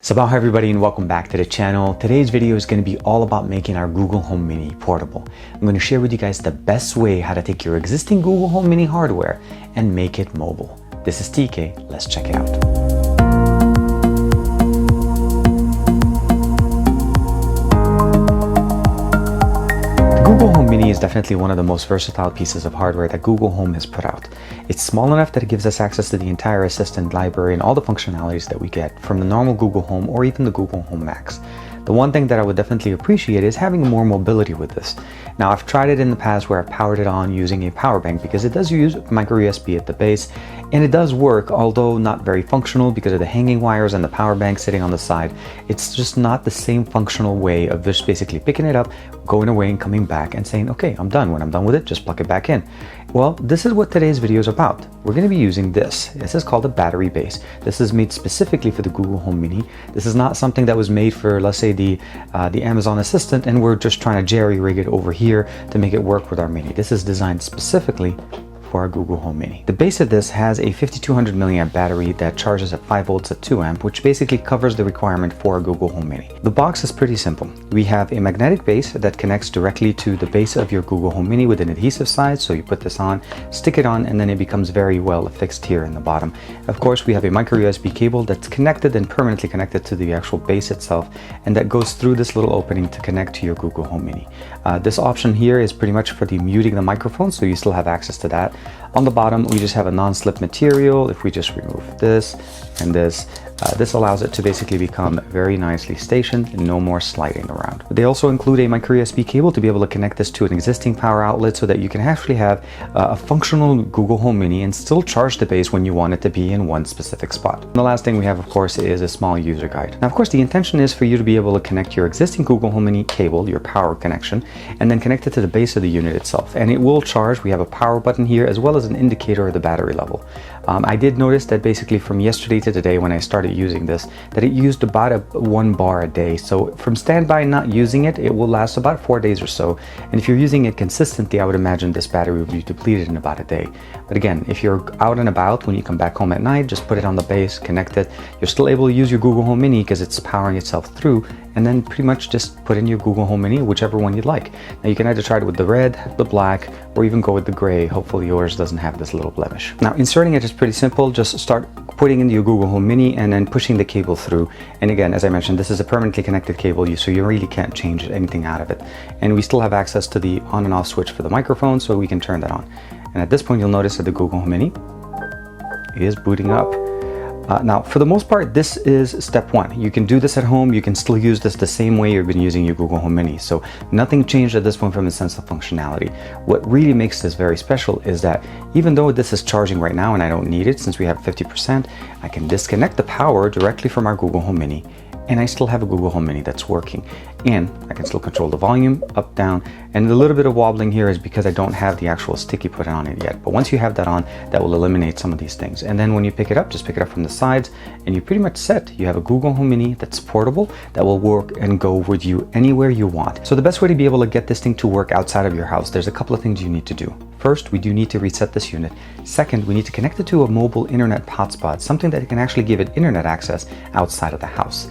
Sabah everybody and welcome back to the channel. Today's video is going to be all about making our Google Home Mini portable. I'm going to share with you guys the best way how to take your existing Google Home Mini hardware and make it mobile. This is TK, let's check it out. Google Home Mini is definitely one of the most versatile pieces of hardware that Google Home has put out. It's small enough that it gives us access to the entire Assistant library and all the functionalities that we get from the normal Google Home or even the Google Home Max. The one thing that I would definitely appreciate is having more mobility with this. Now, I've tried it in the past where I've powered it on using a power bank because it does use micro USB at the base and it does work, although not very functional because of the hanging wires and the power bank sitting on the side. It's just not the same functional way of just basically picking it up, going away and coming back and saying, okay, I'm done. When I'm done with it, just plug it back in. Well, this is what today's video is about. We're going to be using this. This is called a battery base. This is made specifically for the Google Home Mini. This is not something that was made for, let's say, the Amazon Assistant, and we're just trying to jerry-rig it over here to make it work with our Mini. This is designed specifically for our Google Home Mini. The base of this has a 5200 milliamp battery that charges at 5 volts at 2 amp, which basically covers the requirement for a Google Home Mini. The box is pretty simple. We have a magnetic base that connects directly to the base of your Google Home Mini with an adhesive side. So you put this on, stick it on, and then it becomes very well affixed here in the bottom. Of course, we have a micro USB cable that's connected and permanently connected to the actual base itself, and that goes through this little opening to connect to your Google Home Mini. This option here is pretty much for the muting the microphone, so you still have access to that. On the bottom, we just have a non-slip material. If we just remove this and this allows it to basically become very nicely stationed and no more sliding around. They also include a micro USB cable to be able to connect this to an existing power outlet so that you can actually have a functional Google Home Mini and still charge the base when you want it to be in one specific spot. And the last thing we have, of course, is a small user guide. Now, of course, the intention is for you to be able to connect your existing Google Home Mini cable, your power connection, and then connect it to the base of the unit itself. And it will charge. We have a power button here as well as an indicator of the battery level. I did notice that basically from yesterday to today when I started using this, that it used about 1 bar a day. So from standby not using it, it will last about 4 days or so. And if you're using it consistently, I would imagine this battery will be depleted in about a day. But again, if you're out and about, when you come back home at night, just put it on the base, connect it. You're still able to use your Google Home Mini because it's powering itself through, and then pretty much just put in your Google Home Mini, whichever one you'd like. Now you can either try it with the red, the black, or even go with the gray. Hopefully yours doesn't have this little blemish. Now inserting it is pretty simple. Just start putting in your Google Home Mini and then pushing the cable through. And again, as I mentioned, this is a permanently connected cable, so you really can't change anything out of it. And we still have access to the on and off switch for the microphone, so we can turn that on. And at this point, you'll notice that the Google Home Mini is booting up. Now, for the most part, this is step one. You can do this at home. You can still use this the same way you've been using your Google Home Mini. So nothing changed at this point from the sense of functionality. What really makes this very special is that even though this is charging right now and I don't need it since we have 50%, I can disconnect the power directly from our Google Home Mini, and I still have a Google Home Mini that's working. And I can still control the volume up, down, and a little bit of wobbling here is because I don't have the actual sticky put on it yet. But once you have that on, that will eliminate some of these things. And then when you pick it up, just pick it up from the sides and you're pretty much set. You have a Google Home Mini that's portable, that will work and go with you anywhere you want. So the best way to be able to get this thing to work outside of your house, there's a couple of things you need to do. First, we do need to reset this unit. Second, we need to connect it to a mobile internet hotspot, something that can actually give it internet access outside of the house.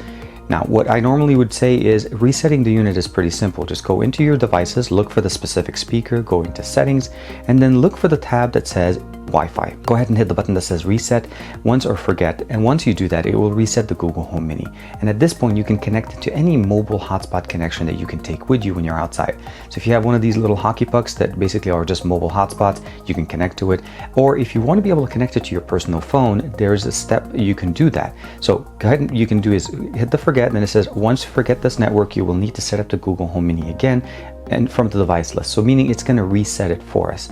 Now, what I normally would say is resetting the unit is pretty simple. Just go into your devices, look for the specific speaker, go into settings, and then look for the tab that says Wi-Fi. Go ahead and hit the button that says reset once or forget. And once you do that, it will reset the Google Home Mini. And at this point, you can connect it to any mobile hotspot connection that you can take with you when you're outside. So if you have one of these little hockey pucks that basically are just mobile hotspots, you can connect to it. Or if you want to be able to connect it to your personal phone, there's a step you can do that. So go ahead and you can do is hit the forget, and then it says once you forget this network, you will need to set up the Google Home Mini again and from the device list. So meaning it's going to reset it for us.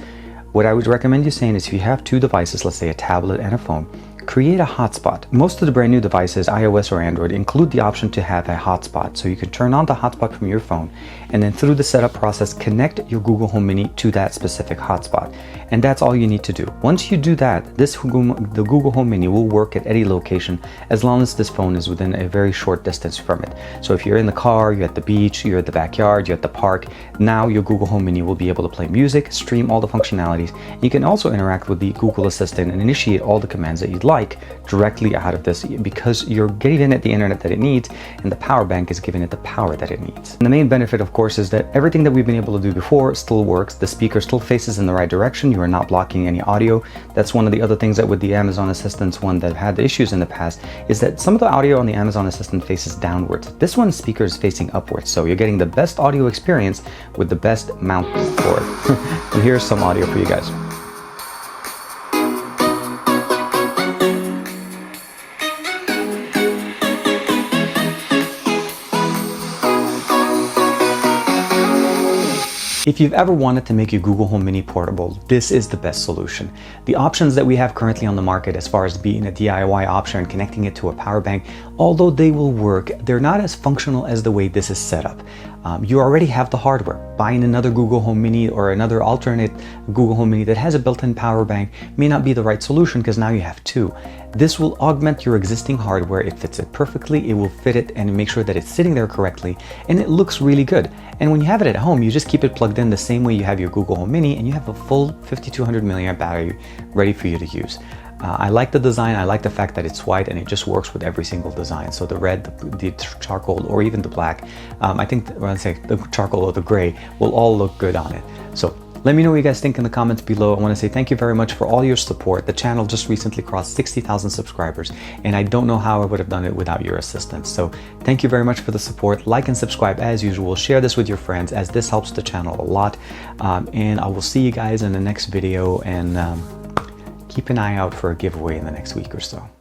What I would recommend you saying is if you have two devices, let's say a tablet and a phone, create a hotspot. Most of the brand new devices, iOS or Android, include the option to have a hotspot. So you can turn on the hotspot from your phone and then through the setup process, connect your Google Home Mini to that specific hotspot. And that's all you need to do. Once you do that, the Google Home Mini will work at any location as long as this phone is within a very short distance from it. So if you're in the car, you're at the beach, you're at the backyard, you're at the park, now your Google Home Mini will be able to play music, stream all the functionalities. You can also interact with the Google Assistant and initiate all the commands that you'd like.